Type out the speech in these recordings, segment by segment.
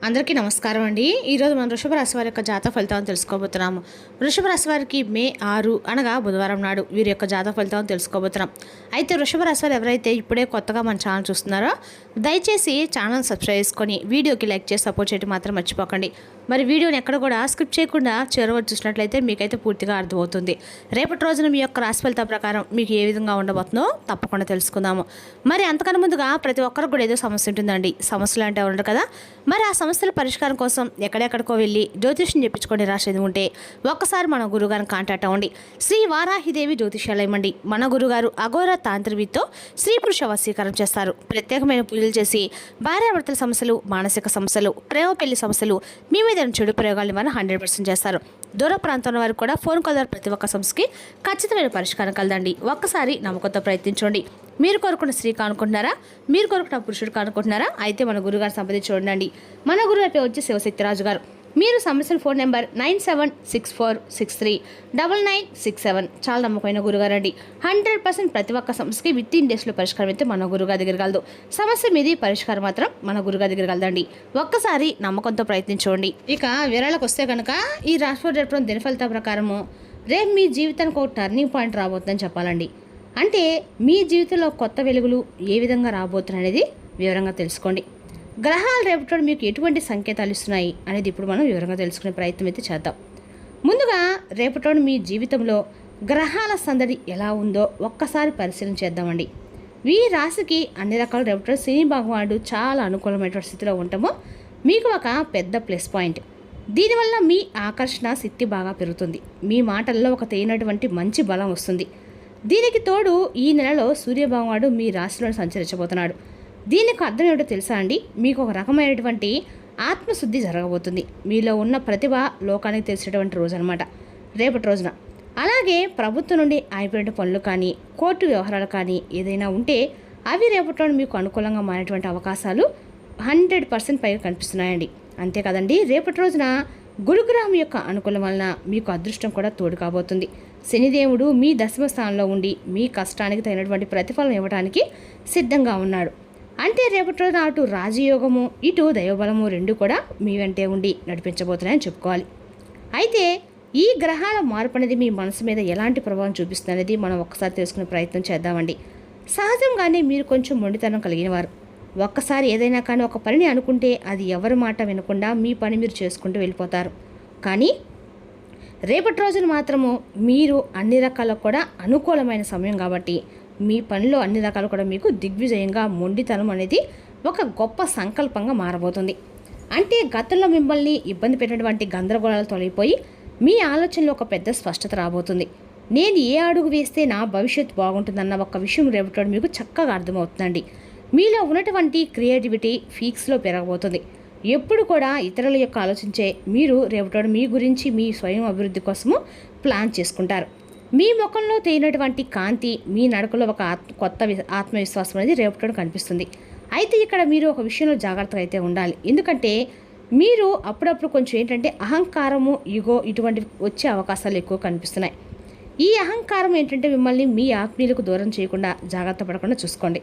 అందరికీ నమస్కారం అండి. ఈరోజు మనం వృషభ రాశి వారి యొక్క జాతక ఫలితాలను తెలుసుకోబోతున్నాము. వృషభ రాశి వారికి మే 6 అనగా బుధవారం నాడు వీరి యొక్క జాతక ఫలితాలను తెలుసుకోబోతున్నాం. అయితే వృషభ రాశి వారు ఎవరైతే ఇప్పుడే కొత్తగా మన ఛానల్ చూస్తున్నారో దయచేసి ఛానల్ సబ్స్క్రైబ్ చేసుకొని వీడియోకి లైక్ చేసి సపోర్ట్ చేయడం మాత్రం మర్చిపోకండి. మరి వీడియోని ఎక్కడ కూడా స్కిప్ చేయకుండా చివరి చూసినట్లయితే మీకైతే పూర్తిగా అర్థమవుతుంది. రేపటి రోజున మీ యొక్క రాశి ఫలితాల ప్రకారం మీకు ఏ విధంగా ఉండబోతుందో తప్పకుండా తెలుసుకుందాము. మరి అంతకన్నా ముందుగా ప్రతి ఒక్కరికి కూడా ఏదో సమస్య ఉంటుందండి. సమస్యలు అంటే ఉండరు కదా. మరి ఆ సమస్యల పరిష్కారం కోసం ఎక్కడెక్కడికో వెళ్ళి జ్యోతిష్యం చెప్పించుకొని రాసేది ఉంటే ఒక్కసారి మన గురుగారిని కాంటాక్ట్ అవ్వండి. శ్రీ వారాహిదేవి జ్యోతిష్యాలయం అండి. మన గురుగారు అఘోర తాంత్రివితో స్త్రీ పురుష వశీకరణ చేస్తారు. ప్రత్యేకమైన పూజలు చేసి భార్యాభర్తల సమస్యలు, మానసిక సమస్యలు, ప్రేమ పెళ్లి సమస్యలు, మీ మీద చెడు ప్రయోగాలు మనం 100% చేస్తారు. దూర ప్రాంతంలో వారు కూడా ఫోన్ కాల్ ద్వారా ప్రతి ఒక్క సమస్యకి ఖచ్చితమైన పరిష్కారం కలదండి. ఒక్కసారి నమ్మకంతో ప్రయత్నించండి. మీరు కోరుకున్న స్త్రీ కానుకుంటున్నారా? మీరు కోరుకున్న పురుషుడు కానుకుంటున్నారా? అయితే మన గురుగారు సంప్రదించి చూడండి. మన గురువు పేరు వచ్చి శివశక్తిరాజు గారు. మీరు సంబంధించిన ఫోన్ నెంబర్ 9764639967. చాలా నమ్మకమైన గురుగారు అండి. 100% ప్రతి ఒక్క సమస్యకి విత్ ఇన్ డేస్లో పరిష్కారం అయితే మన గురుగారి దగ్గర కలదు. సమస్య మీది, పరిష్కారం మాత్రం మన గురుగారి దగ్గర కలదండి. ఒక్కసారి నమ్మకంతో ప్రయత్నించండి. ఇక వివరాలకు వస్తే కనుక ఈ రాశి రేపు దిన ఫలితాల ప్రకారము రేపు మీ జీవితానికి ఒక టర్నింగ్ పాయింట్ రాబోతుందని చెప్పాలండి. అంటే మీ జీవితంలో కొత్త వెలుగులు ఏ విధంగా రాబోతున్నాయి అనేది వివరంగా తెలుసుకోండి. గ్రహాలు రేపటి మీకు ఎటువంటి సంకేతాలు ఇస్తున్నాయి అనేది ఇప్పుడు మనం వివరంగా తెలుసుకునే ప్రయత్నం అయితే చేద్దాం. ముందుగా రేపటి మీ జీవితంలో గ్రహాల సందడి ఎలా ఉందో ఒక్కసారి పరిశీలన చేద్దామండి. ఈ రాశికి అన్ని రకాల రేపటి శని భగవానుడు చాలా అనుకూలమైన స్థితిలో ఉండటమో మీకు ఒక పెద్ద ప్లస్ పాయింట్. దీనివల్ల మీ ఆకర్షణ శక్తి బాగా పెరుగుతుంది. మీ మాటల్లో ఒక తేనటువంటి మంచి బలం వస్తుంది. దీనికి తోడు ఈ నెలలో సూర్యభగవానుడు మీ రాశిలో సంచరించబోతున్నాడు. దీనికి అర్థం ఏమిటో తెలుసా అండి? మీకు ఒక రకమైనటువంటి ఆత్మశుద్ధి జరగబోతుంది. మీలో ఉన్న ప్రతిభ లోకానికి తెలిసేటువంటి రోజు అనమాట రేపటి రోజున. అలాగే ప్రభుత్వం నుండి అయిపోయిన పనులు కానీ, కోర్టు వ్యవహారాలు కానీ ఏదైనా ఉంటే అవి రేపటి రోజు మీకు అనుకూలంగా మారేటువంటి అవకాశాలు 100% పైగా కనిపిస్తున్నాయండి. అంతే కదండి, రేపటి రోజున గురుగ్రహం యొక్క అనుకూలం వలన మీకు అదృష్టం కూడా తోడు కాబోతుంది. శనిదేవుడు మీ దశమ స్థానంలో ఉండి మీ కష్టానికి తగినటువంటి ప్రతిఫలం ఇవ్వడానికి సిద్ధంగా ఉన్నాడు. అంటే రేపటి రోజున అటు రాజయోగము, ఇటు దైవబలము రెండు కూడా మీ వెంటే ఉండి నడిపించబోతున్నాయని చెప్పుకోవాలి. అయితే ఈ గ్రహాల మార్పు అనేది మీ మనసు మీద ఎలాంటి ప్రభావం చూపిస్తుంది అనేది మనం ఒక్కసారి తెలుసుకునే ప్రయత్నం చేద్దామండి. సహజంగానే మీరు కొంచెం మొండితనం కలిగిన వారు. ఒక్కసారి ఏదైనా కానీ ఒక పనిని అనుకుంటే అది ఎవరి మాట వినకుండా మీ పని మీరు చేసుకుంటూ వెళ్ళిపోతారు. కానీ రేపటి రోజున మాత్రము మీరు అన్ని రకాల కూడా అనుకూలమైన సమయం కాబట్టి మీ పనిలో అన్ని రకాలు కూడా మీకు దిగ్విజయంగా మొండితనం అనేది ఒక గొప్ప సంకల్పంగా మారబోతుంది. అంటే గతంలో మిమ్మల్ని ఇబ్బంది పెట్టినటువంటి గందరగోళాలు తొలగిపోయి మీ ఆలోచనలో ఒక పెద్ద స్పష్టత రాబోతుంది. నేను ఏ అడుగు వేస్తే నా భవిష్యత్తు బాగుంటుందన్న ఒక విషయం రేపటి మీకు చక్కగా అర్థమవుతుందండి. మీలో ఉన్నటువంటి క్రియేటివిటీ ఫీక్స్లో పెరగబోతుంది. ఎప్పుడు కూడా ఇతరుల యొక్క ఆలోచించే మీరు రేపటి మీ గురించి మీ స్వయం అభివృద్ధి కోసము ప్లాన్ చేసుకుంటారు. మీ ముఖంలో తేలినటువంటి కాంతి, మీ నడకలో ఒక కొత్త ఆత్మవిశ్వాసం అనేది రేపటి కనిపిస్తుంది. అయితే ఇక్కడ మీరు ఒక విషయంలో జాగ్రత్తగా అయితే ఉండాలి. ఎందుకంటే మీరు అప్పుడప్పుడు కొంచెం ఏంటంటే అహంకారము, ఈగో ఇటువంటి వచ్చే అవకాశాలు ఎక్కువ కనిపిస్తున్నాయి. ఈ అహంకారం ఏంటంటే మిమ్మల్ని మీ ఆత్మీయులకు దూరం చేయకుండా జాగ్రత్త పడకుండా చూసుకోండి.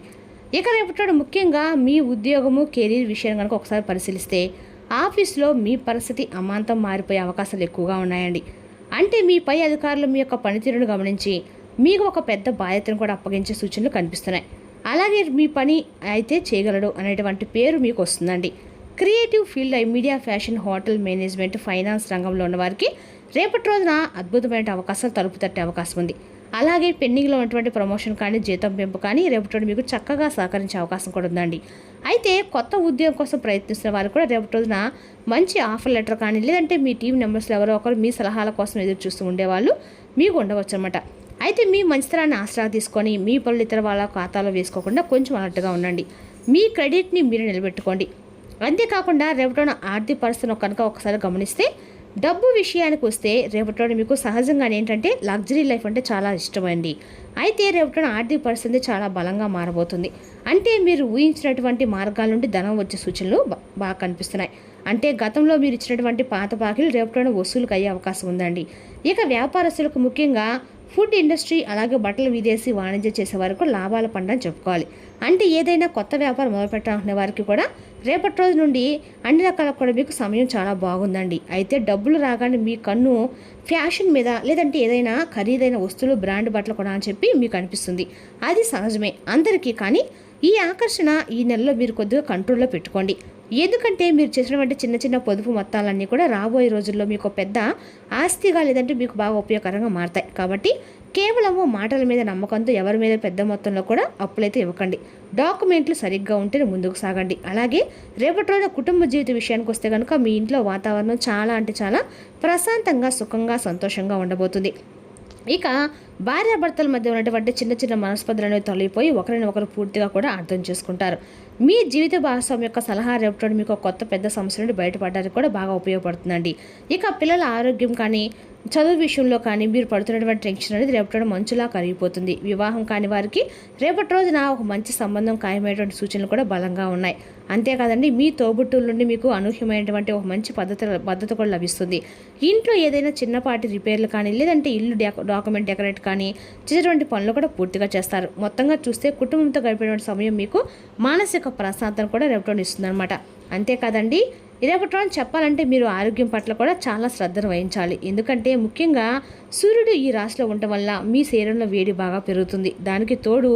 ఇక రేపటి ముఖ్యంగా మీ ఉద్యోగము, కెరీర్ విషయం కనుక ఒకసారి పరిశీలిస్తే ఆఫీస్లో మీ పరిస్థితి అమాంతం మారిపోయే అవకాశాలు ఎక్కువగా ఉన్నాయండి. అంటే మీ పై అధికారులు మీ యొక్క పనితీరును గమనించి మీకు ఒక పెద్ద బాధ్యతను కూడా అప్పగించే సూచనలు కనిపిస్తున్నాయి. అలాగే మీ పని అయితే చేయగలడు అనేటువంటి పేరు మీకు వస్తుందండి. Creative field, media, fashion, hotel management, finance రంగంలో ఉన్న వారికి రేపటి రోజున అద్భుతమైన అవకాశాలు తలుపు తట్టే అవకాశం ఉంది. అలాగే పెండింగ్లో ఉన్నటువంటి ప్రమోషన్ కానీ, జీతం పెంపు కానీ రేపటి మీకు చక్కగా సహకరించే అవకాశం కూడా ఉందండి. అయితే కొత్త ఉద్యోగం కోసం ప్రయత్నిస్తున్న వారు కూడా రేపటి రోజున మంచి ఆఫర్ లెటర్ కానీ, లేదంటే మీ టీం మెంబర్స్లో ఎవరో ఒకరు మీ సలహాల కోసం ఎదురు చూస్తూ ఉండేవాళ్ళు మీకు ఉండవచ్చు అనమాట. అయితే మీ మంచితనాన్ని ఆసరా తీసుకొని మీ పనులు ఇతర వాళ్ళ ఖాతాలో వేసుకోకుండా కొంచెం అలర్ట్గా ఉండండి. మీ క్రెడిట్ని మీరు నిలబెట్టుకోండి. అంతేకాకుండా రేపటి ఆర్థిక పరిస్థితిని కనుక ఒకసారి గమనిస్తే డబ్బు విషయానికి వస్తే రేపటి మీకు సహజంగానే ఏంటంటే లగ్జరీ లైఫ్ అంటే చాలా ఇష్టమండి. అయితే రేపటి ఆర్థిక పరిస్థితి చాలా బలంగా మారబోతుంది. అంటే మీరు ఊహించినటువంటి మార్గాల నుండి ధనం వచ్చే సూచనలు బాగా కనిపిస్తున్నాయి. అంటే గతంలో మీరు ఇచ్చినటువంటి పాత బాకీలు రేపటి వసూలుకు అయ్యే అవకాశం ఉందండి. ఇక వ్యాపారస్తులకు ముఖ్యంగా ఫుడ్ ఇండస్ట్రీ అలాగే బట్టల విదేశీ వాణిజ్యం చేసే వారికి లాభాల పండని చెప్పుకోవాలి. అంటే ఏదైనా కొత్త వ్యాపారం మొదలుపెట్టాలనుకునే వారికి కూడా రేపటి రోజు నుండి అన్ని రకాలకు కూడా మీకు సమయం చాలా బాగుందండి. అయితే డబ్బులు రాగానే మీ కన్ను ఫ్యాషన్ మీద లేదంటే ఏదైనా ఖరీదైన వస్తువులు బ్రాండ్ బట్టలు కొనాలని చెప్పి మీకు అనిపిస్తుంది. అది సహజమే అందరికీ. కానీ ఈ ఆకర్షణ ఈ నెలలో మీరు కొద్దిగా కంట్రోల్లో పెట్టుకోండి. ఎందుకంటే మీరు చేసినటువంటి చిన్న చిన్న పొదుపు మొత్తాలన్నీ కూడా రాబోయే రోజుల్లో మీకు పెద్ద ఆస్తిగా లేదంటే మీకు బాగా ఉపయోగకరంగా మారతాయి. కాబట్టి కేవలము మాటల మీద నమ్మకంతో ఎవరి మీద పెద్ద మొత్తంలో కూడా అప్పులైతే ఇవ్వకండి. డాక్యుమెంట్లు సరిగ్గా ఉంటే ముందుకు సాగండి. అలాగే రేపటి రోజున కుటుంబ జీవిత విషయానికి వస్తే కనుక మీ ఇంట్లో వాతావరణం చాలా అంటే చాలా ప్రశాంతంగా సుఖంగా సంతోషంగా ఉండబోతుంది. ఇక భార్యాభర్తల మధ్య ఉన్నటువంటి చిన్న చిన్న మనస్పర్ధలను తొలగిపోయి ఒకరినొకరు పూర్తిగా కూడా అర్థం చేసుకుంటారు. మీ జీవిత భాగస్వామి యొక్క సలహా రేపటి మీకు కొత్త పెద్ద సమస్య నుండి బయటపడడానికి కూడా బాగా ఉపయోగపడుతుందండి. ఇక పిల్లల ఆరోగ్యం కానీ చదువు విషయంలో కానీ మీరు పడుతున్నటువంటి టెన్షన్ అనేది రేపటి మంచులా కరిగిపోతుంది. వివాహం కాని వారికి రేపటి రోజున ఒక మంచి సంబంధం ఖాయమైనటువంటి సూచనలు కూడా బలంగా ఉన్నాయి. అంతేకాదండి మీ తోబుట్టుల నుండి మీకు అనూహ్యమైనటువంటి ఒక మంచి పద్ధతి కూడా లభిస్తుంది. ఇంట్లో ఏదైనా చిన్నపాటి రిపేర్లు కానీ లేదంటే ఇల్లు డాక్యుమెంట్ డెకరేట్ కానీ చేసేటువంటి పనులు కూడా పూర్తిగా చేస్తారు. మొత్తంగా చూస్తే కుటుంబంతో గడిపేటువంటి సమయం మీకు మానసిక ప్రశాంతత కూడా రేపటి ఇస్తుంది అనమాట. అంతేకాదండి రేపటి రోజు చెప్పాలంటే మీరు ఆరోగ్యం పట్ల కూడా చాలా శ్రద్ధను వహించాలి. ఎందుకంటే ముఖ్యంగా సూర్యుడు ఈ రాశిలో ఉండటం వల్ల మీ శరీరంలో వేడి బాగా పెరుగుతుంది. దానికి తోడు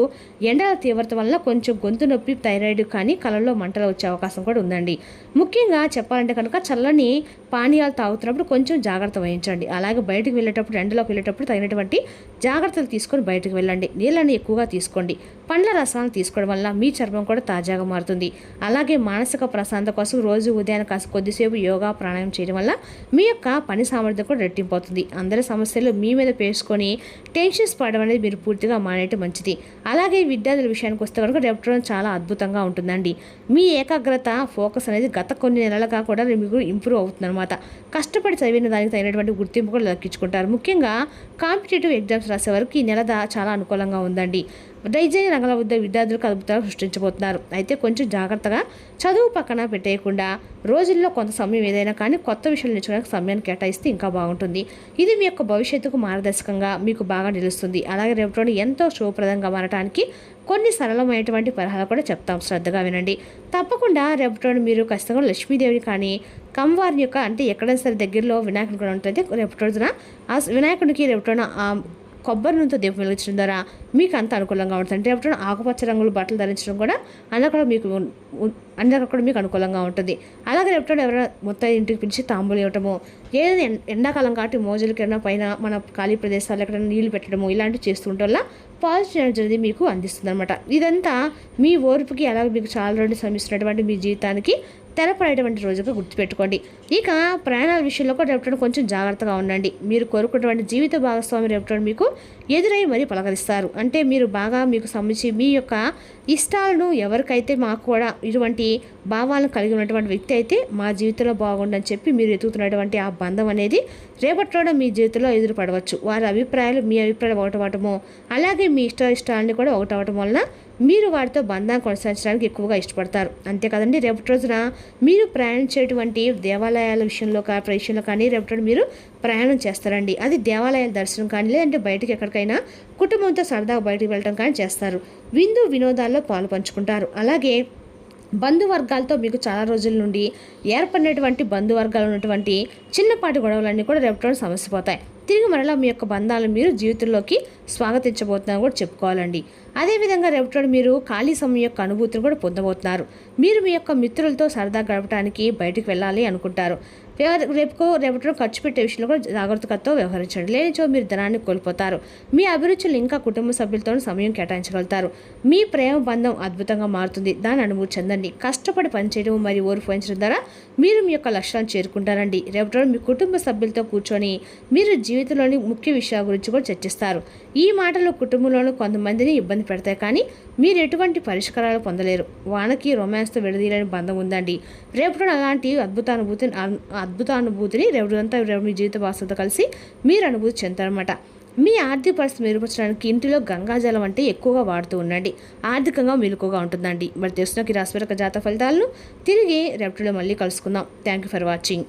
ఎండల తీవ్రత వల్ల కొంచెం గొంతు నొప్పి థైరాయిడ్ కానీ కళ్ళల్లో మంటలు వచ్చే అవకాశం కూడా ఉందండి. ముఖ్యంగా చెప్పాలంటే కనుక చల్లని పానీయాలు తాగుతున్నప్పుడు కొంచెం జాగ్రత్త వహించండి. అలాగే బయటకు వెళ్ళేటప్పుడు ఎండలోకి వెళ్ళేటప్పుడు తగినటువంటి జాగ్రత్తలు తీసుకొని బయటకు వెళ్ళండి. నీళ్ళని ఎక్కువగా తీసుకోండి. పండ్ల రసాలను తీసుకోవడం వల్ల మీ చర్మం కూడా తాజాగా మారుతుంది. అలాగే మానసిక ప్రశాంతత కోసం రోజు ఉదయాన్ని కాస్త కొద్దిసేపు యోగా ప్రాణాయామం చేయడం వల్ల మీ యొక్క పని సామర్థ్యం కూడా రెట్టింపోతుంది. అందరి సమస్యలు మీ మీద పేర్చుకొని టెన్షన్స్ పడడం అనేది మీరు పూర్తిగా మానేయటం మంచిది. అలాగే విద్యార్థుల విషయానికి వస్తే కనుక రేపటి చాలా అద్భుతంగా ఉంటుందండి. మీ ఏకాగ్రత ఫోకస్ అనేది గత కొన్ని నెలలుగా కూడా మీకు ఇంప్రూవ్ అవుతుంది అనమాట. కష్టపడి చదివిన దానికి తగినటువంటి గుర్తింపు కూడా దక్కించుకుంటారు. ముఖ్యంగా కాంపిటేటివ్ ఎగ్జామ్స్ రాసే వరకు ఈ నెల చాలా అనుకూలంగా ఉందండి. డిజైన్ రంగాల విద్యార్థులకు అద్భుతాలు సృష్టించబోతున్నారు. అయితే కొంచెం జాగ్రత్తగా చదువు పక్కన పెట్టేయకుండా రోజుల్లో కొంత సమయం ఏదైనా కానీ కొత్త విషయాలు నేర్చుకోవడానికి సమయాన్ని కేటాయిస్తే ఇంకా బాగుంటుంది. ఇది మీ యొక్క భవిష్యత్తుకు మార్గదర్శకంగా మీకు బాగా నిలుస్తుంది. అలాగే రేపటి ఎంతో శుభప్రదంగా మారడానికి కొన్ని సరళమైనటువంటి పరిహారాలు కూడా చెప్తాం. శ్రద్ధగా వినండి. తప్పకుండా రేపటి మీరు ఖచ్చితంగా లక్ష్మీదేవిని కానీ కమ్మవారిని యొక్క అంటే ఎక్కడైనా సరే దగ్గరలో వినాయకుడు కూడా ఉంటుంది. రేపటి రోజున ఆ వినాయకుడికి రేపటి కొబ్బరి నూనెతో దీపం వెలిగించడం ద్వారా మీకు అంత అనుకూలంగా ఉంటుంది. రేపటి ఆకుపచ్చ రంగులు బట్టలు ధరించడం కూడా అందరూ కూడా మీకు అనుకూలంగా ఉంటుంది. అలాగే రేపటి ఎవరైనా మొత్తం ఇంటికి పిలిచి తాంబూలు ఇవ్వటము, ఏదైనా ఎండాకాలం కాబట్టి మోజులకి ఏమైనా పైన మన ఖాళీ ప్రదేశాలు ఎక్కడైనా నీళ్లు పెట్టడము ఇలాంటివి చేస్తుంటే వల్ల పాజిటివ్ ఎనర్జీ అనేది మీకు అందిస్తుంది అనమాట. ఇదంతా మీ ఓర్పుకి అలాగే మీకు చాలా రోజులు శ్రమిస్తున్నటువంటి మీ జీవితానికి తెరపడేటువంటి రోజుగా గుర్తుపెట్టుకోండి. ఇక ప్రయాణాల విషయంలో కూడా రేపటి కొంచెం జాగ్రత్తగా ఉండండి. మీరు కోరుకున్నటువంటి జీవిత భాగస్వామి రేపటి మీకు ఎదురై మరీ పలకరిస్తారు. అంటే మీరు బాగా మీకు సంబంధించి మీ యొక్క ఇష్టాలను ఎవరికైతే మాకు కూడా ఇటువంటి భావాలను కలిగి ఉన్నటువంటి వ్యక్తి అయితే మా జీవితంలో బాగుండని చెప్పి మీరు ఎదుగుతున్నటువంటి ఆ బంధం అనేది రేపటిలో మీ జీవితంలో ఎదురుపడవచ్చు. వారి అభిప్రాయాలు మీ అభిప్రాయాలు ఒకటవటము అలాగే మీ ఇష్టాన్ని కూడా ఒకటవటం వలన మీరు వారితో బంధాన్ని కొనసాగించడానికి ఎక్కువగా ఇష్టపడతారు. అంతేకాదండి రేపటి రోజున మీరు ప్రయాణించేటువంటి దేవాలయాల విషయంలో కానీ రేపటి మీరు ప్రయాణం చేస్తారండి. అది దేవాలయాల దర్శనం కానీ లేదంటే బయటకు ఎక్కడికైనా కుటుంబంతో సరదాగా బయటకు వెళ్ళడం కానీ చేస్తారు. విందు వినోదాల్లో పాలు పంచుకుంటారు. అలాగే బంధువర్గాలతో మీకు చాలా రోజుల నుండి ఏర్పడినటువంటి బంధువర్గాలు ఉన్నటువంటి చిన్నపాటి గొడవలన్నీ కూడా రేపటి సమస్యపోతాయి. తిరిగి మరలా మీ యొక్క బంధాలను మీరు జీవితంలోకి స్వాగతించబోతున్నారని కూడా చెప్పుకోవాలండి. అదేవిధంగా రేపటి మీరు ఖాళీ సమయం యొక్క అనుభూతిని కూడా పొందబోతున్నారు. మీరు మీ యొక్క మిత్రులతో సరదా గడపడానికి బయటకు వెళ్ళాలి అనుకుంటారు. రేపటి ఖర్చు పెట్టే విషయంలో కూడా జాగ్రత్తతో వ్యవహరించండి. లేనిచో మీరు ధనాన్ని కోల్పోతారు. మీ అభిరుచులు ఇంకా కుటుంబ సభ్యులతో సమయం కేటాయించగలుగుతారు. మీ ప్రేమ బంధం అద్భుతంగా మారుతుంది. దాని అనుభూతి చెందండి. కష్టపడి పనిచేయడం మరియు ఓర్పు వహించడం ద్వారా మీరు మీ యొక్క లక్ష్యాలను చేరుకుంటారండి. రేపటి మీ కుటుంబ సభ్యులతో కూర్చొని మీరు జీవితంలోని ముఖ్య విషయాల గురించి కూడా చర్చిస్తారు. ఈ మాటలు కుటుంబంలోని కొంతమందిని ఇబ్బంది పెడతాయి, కానీ మీరు ఎటువంటి పరిష్కారాలు పొందలేరు. వానకి రొమాన్స్తో విడదీయలేని బంధం ఉందండి. రేపటి అలాంటి అద్భుతానుభూతిని రేపటిదంతా మీ జీవిత భాగంతో కలిసి మీరు అనుభూతి చెందుతారన్నమాట. మీ ఆర్థిక పరిస్థితి మెరుగుపరచడానికి ఇంటిలో గంగాజలం అంటే ఎక్కువగా వాడుతూ ఉండండి. ఆర్థికంగా మెలకుగా ఉంటుందండి. మరి తెలుసుకున్న ఈ రాశి జాతక ఫలితాలను తిరిగి రేపటిలో మళ్ళీ కలుసుకుందాం. Thank you for watching.